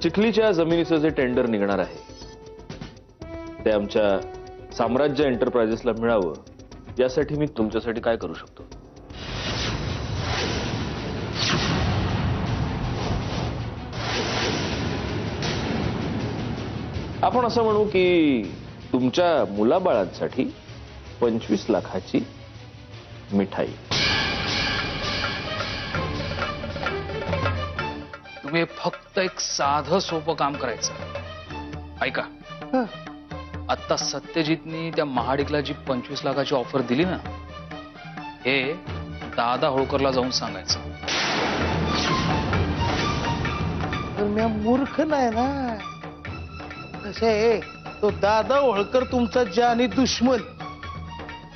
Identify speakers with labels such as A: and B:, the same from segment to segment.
A: चिखलीच्या जमिनीचं जे टेंडर निघणार आहे ते आमच्या साम्राज्य एंटरप्राइजेसला मिळावं यासाठी मी तुमच्यासाठी काय करू शकतो? आपण असं म्हणू की तुमच्या मुलाबाळांसाठी 25 लाखाची मिठाई.
B: तुम्ही फक्त एक साधं सोपं काम करायचं. ऐका, आता सत्यजितनी त्या महाडिकला जी 25 लाखाची ऑफर दिली ना, हे दादा होळकरला जाऊन सांगायचं.
C: मी मूर्ख नाही ना. कसे तो दादा होळकर तुमचा जानी दुश्मन,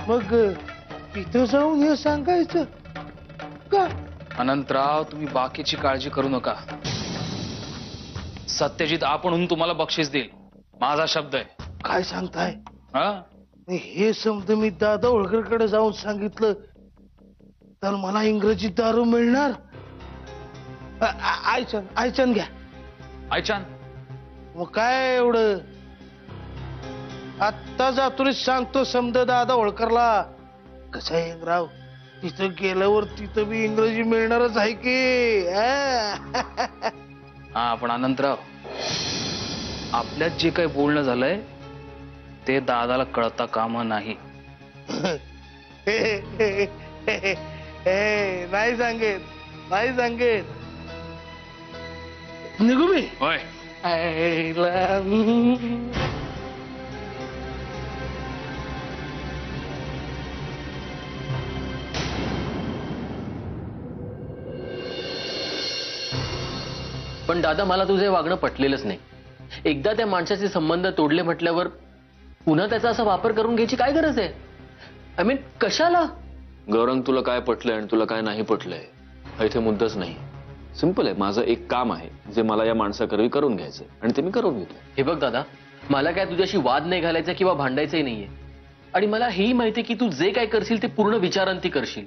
C: मग तिथं जाऊन हे सांगायचं का?
B: अनंतराव, तुम्ही बाकीची काळजी करू नका. सत्यजित आपणहून तुम्हाला बक्षीस देईल, माझा शब्द आहे.
C: काय सांगताय?
B: हा,
C: हे समज मी दादा होळकरकडे जाऊन सांगितलं तर मला इंग्रजी दारू मिळणार? आयचन घ्या.
B: आयचान,
C: मग काय एवढं? आत्ता जातो सांगतो समज दादा होळकरला. कसं आहे राव, तिथं गेल्यावर तिथं बी इंग्रजी मिळणारच आहे की.
B: हा, पण अनंतराव, आपल्यात जे काही बोलणं झालंय ते दादाला कळता कामा नाही.
C: नाही सांगेत, नाही सांगेत. निघू मी.
B: होय,
D: पण दादा, मला तुझे वागणं पटलेलंच नाही. एकदा त्या माणसाचे संबंध तोडले म्हटल्यावर पुन्हा त्याचा असा वापर करून घ्यायची काय गरज आहे? आय मीन, कशाला?
A: गौरंग, तुला काय पटलंय आणि तुला काय नाही पटलंय हा इथे मुद्दाच नाही. सिंपल आहे. माझं एक काम आहे जे मला या माणसाकरवी करून घ्यायचं आणि ते मी करून घेतो.
D: हे बघ दादा, मला काय तुझ्याशी वाद नाही घालायचा किंवा भांडायचंही नाहीये. आणि मला हेही माहिती की तू जे काय करशील ते पूर्ण विचारांती करशील.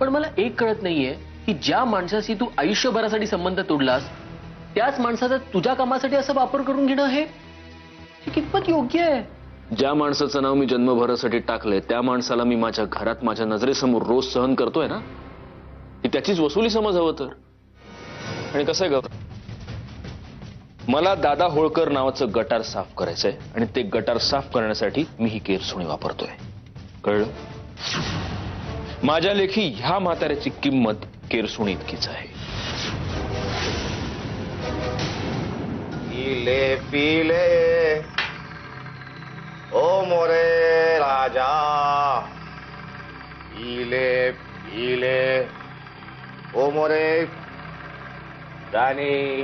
D: पण मला एक कळत नाहीये की ज्या माणसाशी तू आयुष्यभरासाठी संबंध तोडलास त्याच माणसाचा तुझ्या कामासाठी असा वापर करून घेणं हे कितपत योग्य आहे?
A: ज्या माणसाचं नाव मी जन्मभरासाठी टाकलंय त्या माणसाला मी माझ्या घरात माझ्या नजरेसमोर रोज सहन करतोय ना, ही त्याचीच वसुली समज हवं तर. आणि कसं आहे गौरव, मला दादा होळकर नावाचं गटार साफ करायचंय आणि ते गटार साफ करण्यासाठी मी ही केरसुणी वापरतोय. कळलं? माझ्या लेखी ह्या म्हाताऱ्याची किंमत केरसुणी इतकीच आहे.
E: पीले पीले ओ मोरे राजा, पीले पीले ओ मोरे राणी.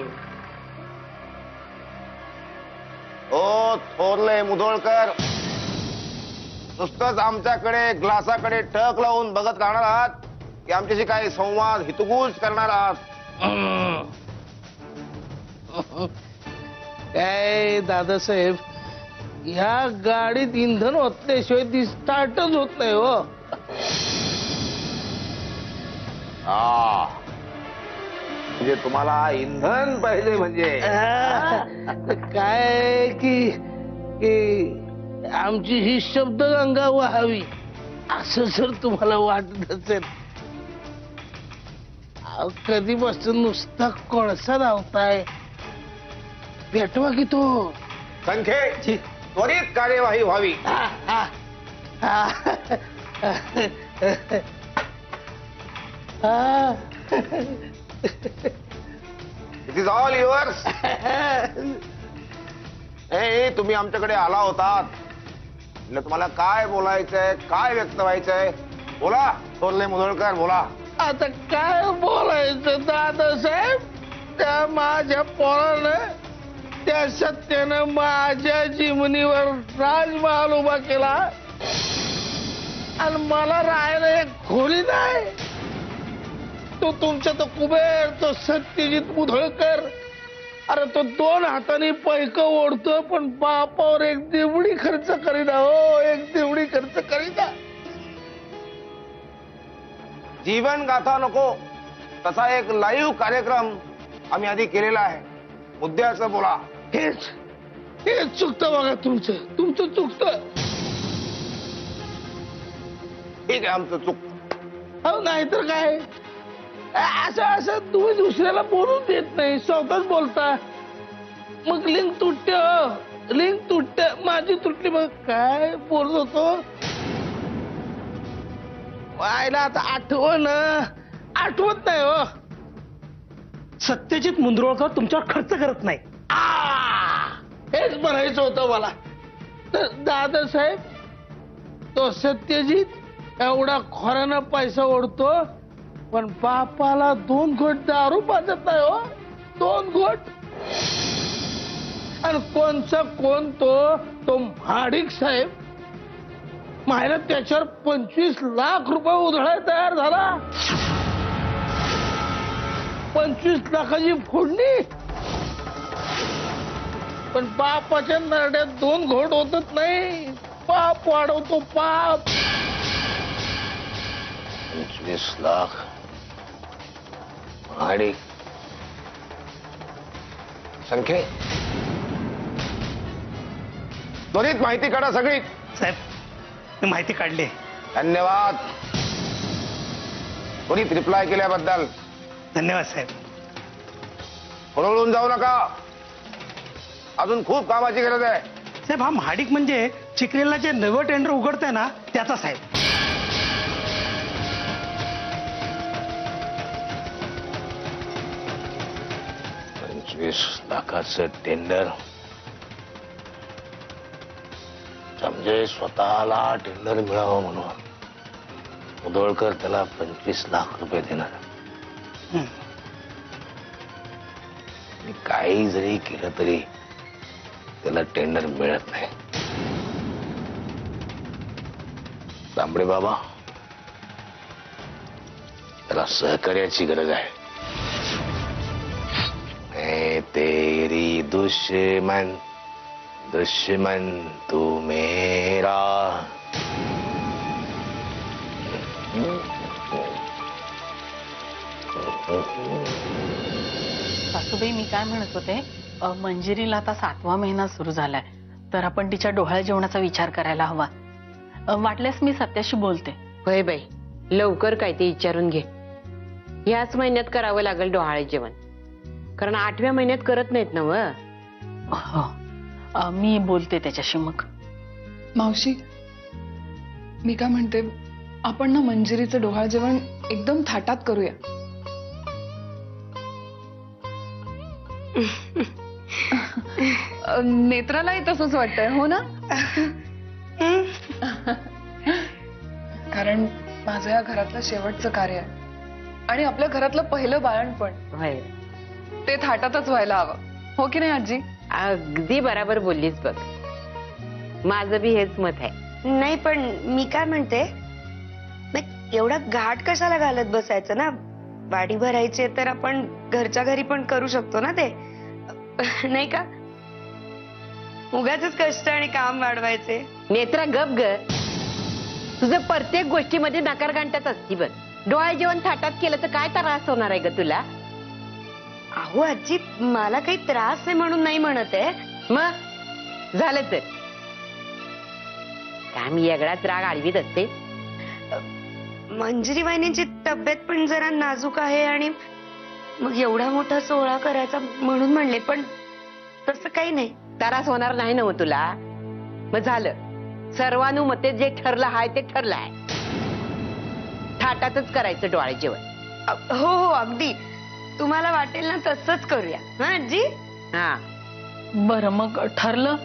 E: ओ थोरले मुधोळकर, नुसतंच आमच्याकडे ग्लासाकडे टक लावून बघत राहणार आहात की आमच्याशी काही संवाद हितगुज करणार आहात?
C: काय दादासाहेब, ह्या गाडीत इंधन ओतल्याशिवाय ती स्टार्टच होत नाही हो.
E: म्हणजे तुम्हाला इंधन पाहिजे म्हणजे?
C: काय की आमची ही शब्दगंगा व्हावी असं जर तुम्हाला वाटत असेल, कधीपासून नुसता कोळसा धावताय, भेटवा की तो.
E: संख्ये त्वरित कार्यवाही व्हावी. It is all yours. तुम्ही आमच्याकडे आला होतात म्हणजे तुम्हाला काय बोलायचंय, काय व्यक्त व्हायचंय? बोला थोरले मुधोळकर, बोला.
C: आता काय बोलायचं दादासाहेब, त्या माझ्या पोरानं, त्या सत्यानं माझ्या जिमनीवर राजमहाल उभा केला आणि मला राहायला एक खोली नाही. तो तुमच्या तो कुबेर, तो सत्यजित मुधोळकर, अरे तो 2 हातांनी पैक ओढतो पण बापावर एक दिवडी खर्च करीना हो, एक दिवडी खर्च करीना.
E: जीवन गाथा नको तसा एक लाईव्ह कार्यक्रम आम्ही आधी केलेला आहे. मुद्द्याचं बोला.
C: हेच हेच चुकतं बघा तुमचं चुकतं.
E: ठीक आहे, आमचं चूक.
C: अहो नाहीतर काय, असं तुम्ही दुसऱ्याला बोलून देत नाही, स्वतःच बोलता. मग लिंक तुटते, माझी तुटली. मग काय बोलत होतो? व्हायला आता आठवत नाही हो.
F: सत्यजित मुंदरोळकर तुमच्यावर खर्च करत नाही.
C: हेच म्हणायचं होतं मला. तर दादासाहेब, तो सत्यजित एवढा खोऱ्यानं पैसा ओढतो, पण बापाला 2 घोट दारू पाजत नाही हो. 2 घोट. आणि कोणचा कोण तो महाडिक साहेब मायला त्याच्यावर 25 लाख रुपये उधळायला तयार झाला. 25 लाखाची फोडणी. पण बापाच्या नरड्यात 2 घोट होतच नाही. पाप वाढवतो पाप.
E: 25 लाख आणि संख्ये त्वरित माहिती काढा सगळी.
F: साहेब, मी माहिती काढली.
E: धन्यवाद. त्वरित रिप्लाय केल्याबद्दल.
F: धन्यवाद साहेब.
E: हुरळून जाऊ नका, अजून खूप कामाची गरज आहे.
F: साहेब, हा महाडिक म्हणजे चिखलीला जे नवं टेंडर उघडतंय ना, त्याचा साहेब.
E: ₹25 लाखाचं टेंडर. समजे स्वतःला टेंडर मिळावं म्हणून मुधोळकर त्याला 25 लाख रुपये देणार. आणि काही जरी केलं तरी त्याला टेंडर मिळत नाही. तांबडे बाबा, त्याला सहकार्याची गरज आहे. मैं तेरी दुश्मन तू मेरा.
G: सासूबाई, मी काय म्हणत होते, मंजिरीला आता 7वा महिना सुरू झालाय, तर आपण तिच्या डोहाळ्या जेवणाचा विचार करायला हवा. वाटल्यास मी सत्याशी बोलते.
H: होय बाई, लवकर काय ते विचारून घे. याच महिन्यात करावं लागेल डोहाळे जेवण, कारण 8व्या महिन्यात करत नाहीत ना व.
G: हो, मी बोलते त्याच्याशी. मग
I: मावशी, मी काय म्हणते, आपण ना मंजिरीचं डोहाळ जेवण एकदम थाटात करूया. नेत्रालाही तसंच वाटतंय, हो ना? कारण माझं या घरातलं शेवटचं कार्य आहे आणि आपल्या घरातलं पहिलं बाळणपण.
H: होय,
I: ते थाटातच व्हायला हवं, हो की नाही आजी?
H: अगदी बराबर बोललीस बघ. माझं बी हेच मत आहे.
J: नाही, पण मी काय म्हणते, नाही एवढा घाट कशाला घालत बसायचं ना. वाडी भरायची तर आपण घरच्या घरी पण करू शकतो ना ते, नाही का? उगाचच कष्ट आणि काम वाढवायचे.
H: नेत्रा गप ग. तुझं प्रत्येक गोष्टीमध्ये नकार घंटाच असती बघ. डोहाळे जेवण थाटात केलं तर काय त्रास होणार आहे ग तुला?
J: अहो आजी, मला काही त्रास आहे म्हणून नाही म्हणत आहे.
H: मग झालं तर काय मी वेगळाच राग आळवीत असते.
J: मंजिरी वाहिनीची तब्येत पण जरा नाजूक आहे आणि मग एवढा मोठा सोहळा करायचा म्हणून म्हणले, पण तसं काही नाही.
H: त्रास होणार नाही ना तुला? मग झालं, सर्वानुमते जे ठरलं आहे ते ठरलं आहे. थाटातच करायचं डोहाळे जेवण.
J: हो हो, अगदी तुम्हाला वाटेल ना तसंच करूया. हा आजी?
H: हा,
G: बरं, मग ठरलं,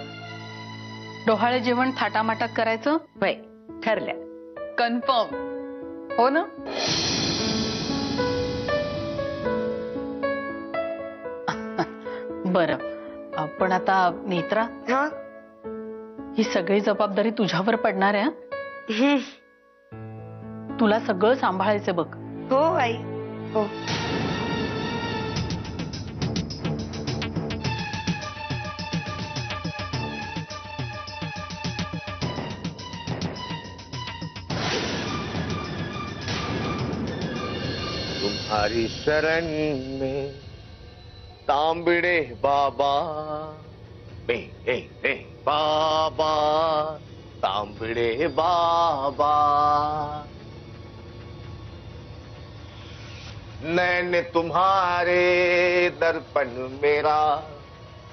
G: डोहाळे जेवण थाटामाटात करायचं.
H: होय, ठरलं.
I: कन्फर्म, हो ना?
G: बरं, पण आता नेत्रा,
J: हा,
G: ही सगळी जबाबदारी तुझ्यावर पडणार आहे.
J: हम्म.
G: तुला सगळं सांभाळायचं बघ.
J: हो आई, हो.
E: तुम्हारी शरण में तांबडे बाबा बे हे हे बाबा तांबडे बाबा नैन तुम्हारे दर्पण मेरा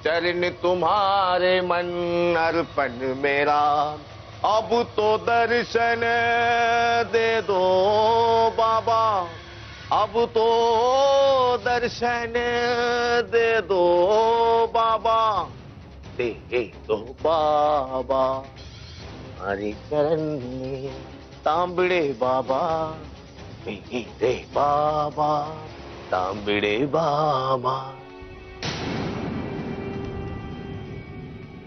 E: चरण तुम्हारे मन अर्पण मेरा अब तो दर्शन दे दो बाबा अब तो दर्शन दे दो बाबा दे दो बाबा हमारे चरण में तांबड़े बाबा रे बाबा तांबड़े बाबा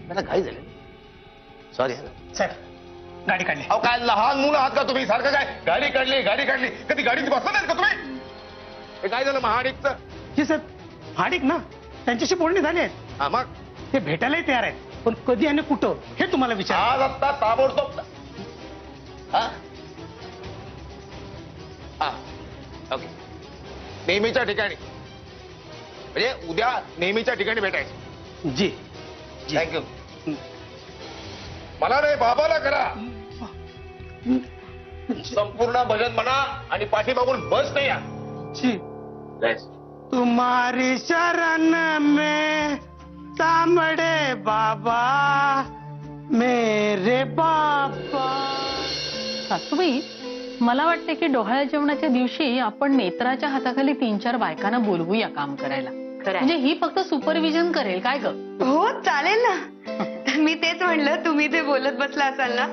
E: मला घाई झाली सॉरी
F: सर गाडी काढली.
E: अहो काय लहान मुलं आहात का तुम्ही सारखं काय गाडी काढली कधी गाडीत बसला नाही का तुम्ही हे काय झालं महाडिकचं
F: की सर हाडिक ना त्यांच्याशी बोलणी झाली आहेत.
E: हा मग
F: ते भेटायलाही तयार आहेत पण कधी आणि कुठं हे तुम्हाला विचार.
E: आज आत्ता ताबडतोब हा हा ओके नेहमीच्या ठिकाणी म्हणजे उद्या नेहमीच्या ठिकाणी भेटायचं.
F: जी जी.
E: थँक्यू मला रे बाबाला करा संपूर्ण भजन म्हणा आणि पाठीमागून बस नाही या
F: जी. तुम्हारी शरण में तांबड़े बाबा मेरे बाबा.
G: सासूबाई मला वाटते की डोहाळ्या जेवणाच्या दिवशी आपण नेत्राच्या हाताखाली 3-4 बायकांना बोलवूया काम करायला. म्हणजे ही फक्त सुपरविजन करेल काय ग.
J: हो चालेल ना. मी तेच म्हणलं तुम्ही ते बोलत बसला असाल ना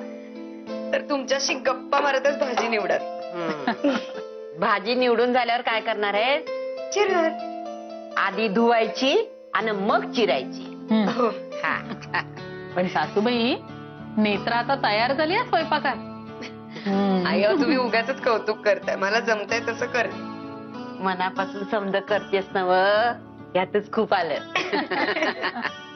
J: तर तुमच्याशी गप्पा मारतच भाजी निवडत.
H: भाजी निवडून झाल्यावर काय करणार आहे?
J: चिरत
H: आधी धुवायची आणि मग चिरायची.
J: हो.
H: हा.
G: पण सासूबाई नेत्रा आता तयार झाली आहे स्वयंपाकात.
J: आई तुम्ही उगाच कौतुक करताय मला जमतंय तसं कर.
H: मनापासून समज करतेस ना व यातच खूप आलं.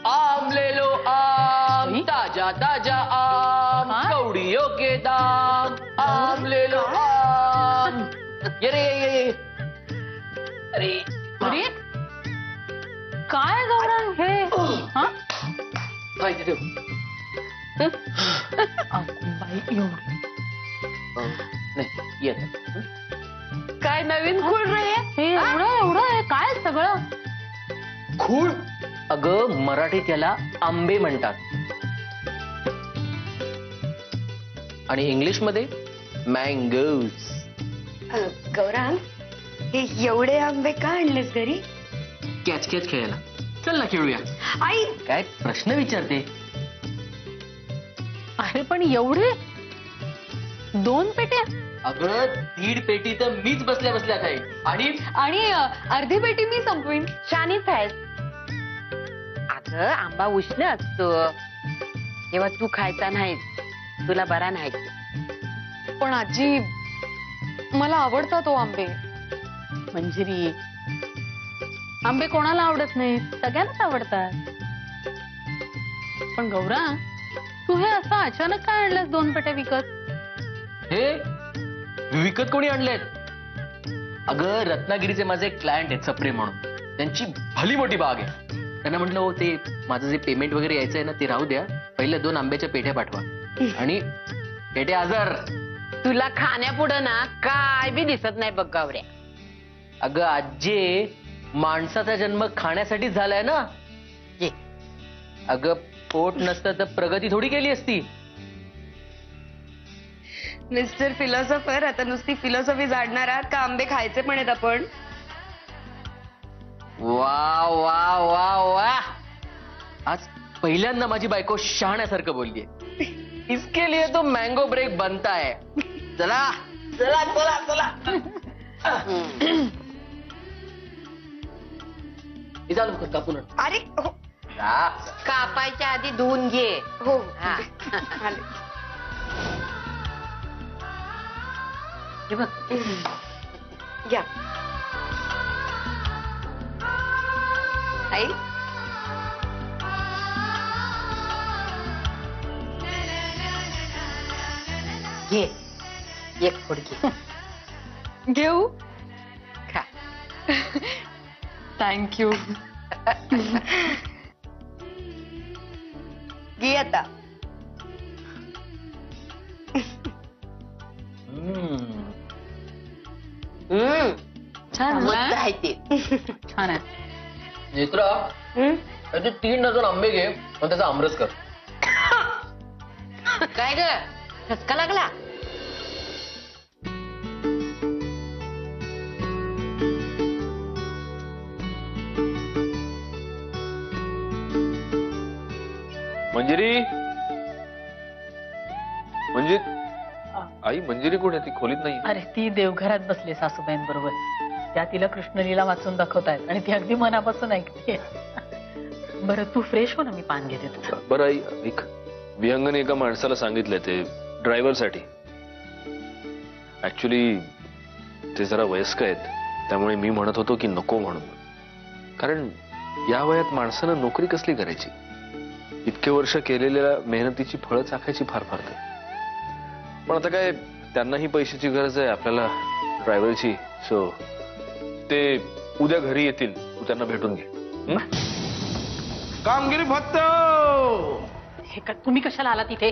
D: आम ले लो आम ताजा ताजा आम कौड़ियों के दाम आम ले लो आम ये रे ये अरे
G: अरे काय गौरव हे. हा?
D: माहिती ठेव.
G: बाई एवढी
D: नाही येत
H: काय नवीन खूळ रे
G: हे एवढं आहे काय सगळं.
D: खूळ अगं मराठीत याला आंबे म्हणतात आणि इंग्लिश मध्ये मँगोज.
J: गौरांग हे एवढे आंबे का आणलेस घरी?
D: कॅच कॅच खेळायला चल ना खेळूया.
J: आई
D: काय प्रश्न विचारते.
G: अरे पण एवढे 2 पेट्या.
D: अगं 1.5 पेटी तर मीच बसल्या बसल्या खाईल आणि
I: अर्धी पेटी मी संपवीन.
H: शानीच आहेस. अगं आंबा उष्ण असतो तेव्हा तू खायचा नाहीस तुला बरा नाही.
I: पण आजी मला आवडतात तो आंबे.
G: मंजिरी आंबे कोणाला आवडत नाही सगळ्यांनाच आवडतात. पण गौरा तू हे असं अचानक काय आणलंस 2 पेट्या विकत?
D: हे विकत कोणी आणलेत? अगं रत्नागिरीचे माझे क्लायंट आहेत सप्रे म्हणून त्यांची भली मोठी बाग आहे. त्यांना म्हटलं हो ते माझं जे पेमेंट वगैरे यायचं आहे ना ते राहू द्या पहिल्या 2 आंब्याच्या पेट्या पाठवा आणि पेट्या हजर.
H: तुला खाण्यापुढं ना काय बी दिसत नाही बघ गावऱ्या.
D: अगं आजी माणसाचा जन्म खाण्यासाठीच झालाय ना. अगं पोट नसतं तर प्रगती थोडी केली असती.
J: मिस्टर फिलॉसॉफर आता नुसती फिलॉसॉफी जाणणार आहात का आंबे खायचे पण आहेत आपण?
D: वा वा वा वा आज पहिल्यांदा माझी बायको शहाण्यासारखं बोललीये. इसके लिए तो मैंगो ब्रेक बनता है. चला चला चला चला. चालू कर कापून.
J: अरे हो
H: कापायच्या आधी धुवून घे.
J: हो
H: हा.
J: आले.
H: हे बघ
J: घ्या आई.
H: घे एक फोड घे.
I: घेऊ.
H: खा.
I: थँक्यू.
J: घे आता.
G: छान
J: मस्त
G: आहे.
J: आहे ते.
G: छान आहे.
D: नेत्रा त्याचे 3 डझन आंबे घे आणि त्याचा आमरस कर.
H: काय ग ठसका लागला?
A: मंजिरी, आई मंजिरी कुठे? ती खोलीत नाही.
G: अरे ती देवघरात बसली सासूबाईंबरोबर. त्या तिला कृष्णलीला वाचून दाखवतायत आणि ती अगदी मनापासून ऐकते. बरं तू फ्रेश हो ना, मी पान घेते तुझं.
A: बरं आई, एक विहंगने एका माणसाला सांगितलंय ते ड्रायव्हरसाठी. ऍक्च्युली ते जरा वयस्क आहेत, त्यामुळे मी म्हणत होतो की नको म्हणून. कारण या वयात माणसानं नोकरी कसली करायची? इतके वर्ष केलेल्या मेहनतीची फळं चाखायची फार फार ते. पण आता काय, त्यांनाही पैशाची गरज आहे, आपल्याला ड्रायव्हरची. सो ते उद्या घरी येतील, तू त्यांना भेटून घे.
C: कामगिरी फक्त.
G: हे का तुम्ही कशाला आला तिथे?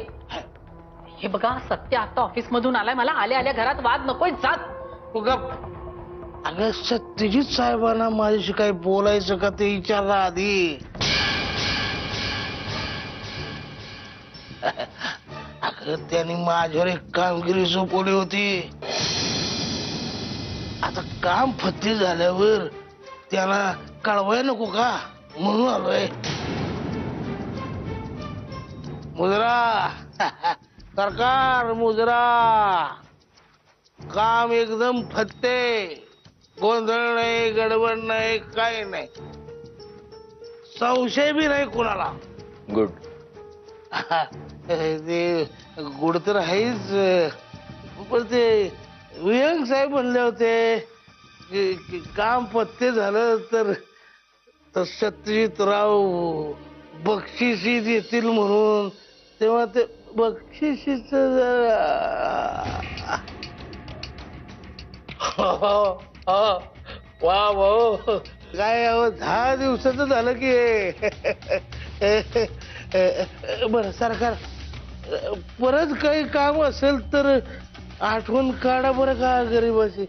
G: हे बघा, सत्य आता ऑफिस मधून आलाय. मला आल्या आल्या घरात वाद नकोय, जात.
C: अगं सत्यजित साहेबांना माझ्याशी काही बोलायचं का ते विचारला आधी. अगं त्यांनी माझ्यावर एक कामगिरी सोपवली होती. आता काम फत्ते झाल्यावर त्याला कळवाय नको का, म्हणून आलोय. मुजरा सरकार, मुजरा. काम एकदम फत्ते, गोंधळ नाही, गडबड नाही, काही नाही, संशय बी नाही कोणाला.
A: गुड.
C: ते गुड तर आहेच, पण ते विहंग साहेब म्हणले होते की काम पत्ते झालं तर सत्यजितराव बक्षिसी देतील म्हणून. तेव्हा ते बक्षिसीच वा भाऊ, काय 10 दिवसाचं झालं की. बर सरकार, परत काही काम असेल तर आठवण काढा बरं का गरीबाची.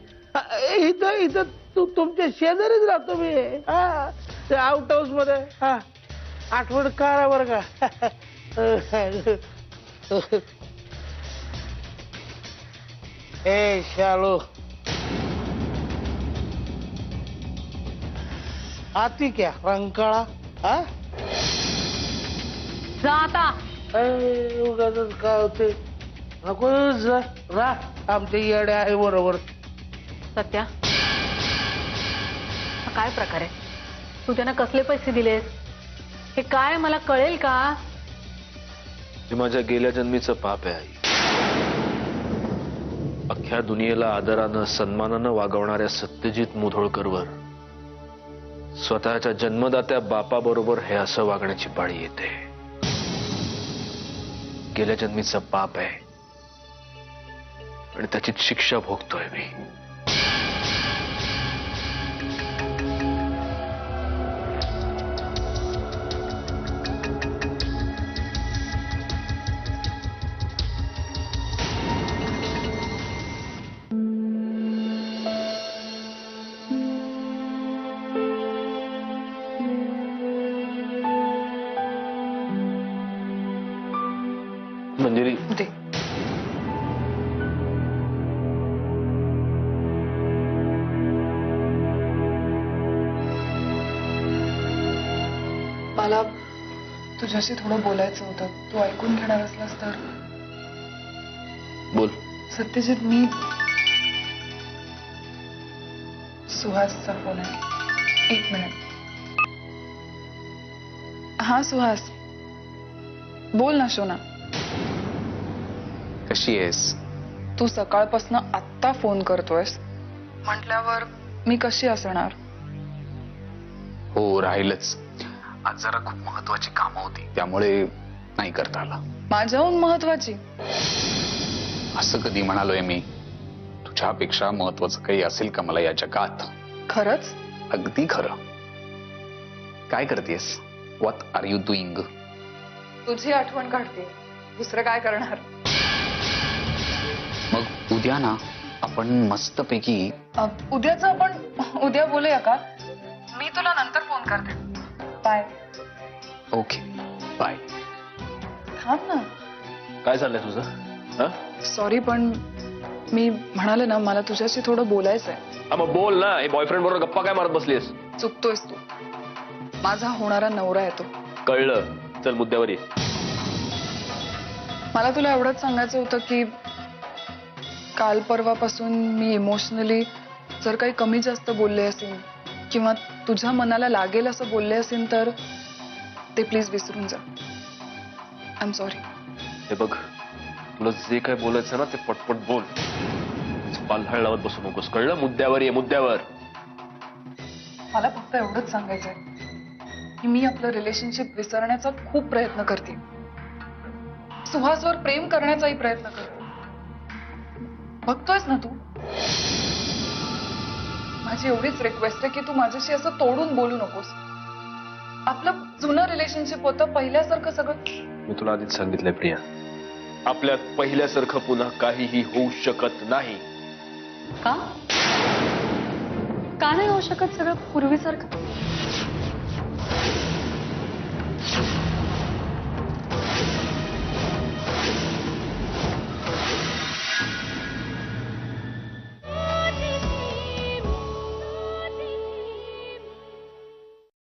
C: इथं इथं तुमच्या शेजारीच राहतो मी. हा, ते आउट हाऊस मध्ये. हा, आठवण काढा बरं का. ए शालू, आती क्या रंकाळा? हा,
G: जा आता.
C: उगाच काय होते, नको रा. आमचे येडे आहे बरोबर.
G: सत्या, हा काय प्रकार आहे? तू त्यांना कसले पैसे दिलेस? हे काय मला कळेल का?
A: हे माझ्या गेल्या जन्मीचं पाप आहे आई. अख्ख्या दुनियेला आदरानं सन्मानानं वागवणाऱ्या सत्यजित मुधोळकरवर स्वतःच्या जन्मदात्या बापाबरोबर हे असं वागण्याची पाळी येते. गेल्या जन्मीचं पाप आहे आणि त्याची शिक्षा भोगतोय मी. मंजिरी,
I: दे. मला तुझ्याशी थोडं बोलायचं होतं. तू ऐकून घेणार असलास तर.
A: बोल.
I: सत्यजित, मी सुहासचा फोन आहे. 1 मिनिट. हा सुहास, बोल ना. शोना,
B: कशी आहेस?
I: तू सकाळपासून आत्ता फोन करतोयस म्हटल्यावर मी कशी असणार?
B: हो, राहिलच. आज जरा खूप महत्वाची कामं होती, त्यामुळे नाही करता आला.
I: माझ्याहून महत्वाची?
B: असं कधी म्हणालोय मी? तुझ्यापेक्षा महत्वाचं काही असेल का मला या जगात?
I: खरंच?
B: अगदी खरं. काय करतेस? What are you doing?
I: तुझी आठवण काढते, दुसरं काय करणार.
B: मग उद्या ना आपण मस्तपैकी
I: उद्याचं आपण उद्या बोलूया का? मी तुला नंतर फोन करते. बाय.
B: Okay bye.
I: थांब ना.
A: काय चाललंय तुझं? हा?
I: सॉरी पण मी म्हणाले ना मला तुझ्याशी थोडं बोलायचंय.
A: हा, मग बोल ना. हे बॉयफ्रेंड बरोबर गप्पा काय मारत बसलीस?
I: चुकतोयस तू. माझा होणारा नवरा आहे तो.
A: कळलं. चल मुद्द्यावर ये.
I: मला तुला एवढंच सांगायचं होतं की काल परवापासून मी इमोशनली जर काही कमी जास्त बोलले असेल किंवा तुझ्या मनाला लागेल असं बोलले असेल तर ते प्लीज विसरून जा. I am sorry.
A: हे बघ, तुला जे काय बोलायचं ना ते पटपट बोल. पालहाळ लावत बसू नकोस. कळलं? मुद्द्यावर ये, मुद्द्यावर.
I: मला फक्त एवढंच सांगायचंय की मी आपलं रिलेशनशिप विसरण्याचा खूप प्रयत्न करते. सुहासवर प्रेम करण्याचाही प्रयत्न करते. बघतोयस ना तू. माझी एवढीच रिक्वेस्ट आहे की तू माझ्याशी असं तोडून बोलू नकोस. आपलं जुनं रिलेशनशिप होतं पहिल्यासारखं सगळं.
A: मी तुला आधीच सांगितलंय प्रिया, आपल्यात पहिल्यासारखं पुन्हा काहीही होऊ शकत नाही.
G: का? का नाही होऊ शकत सगळं पूर्वीसारखं?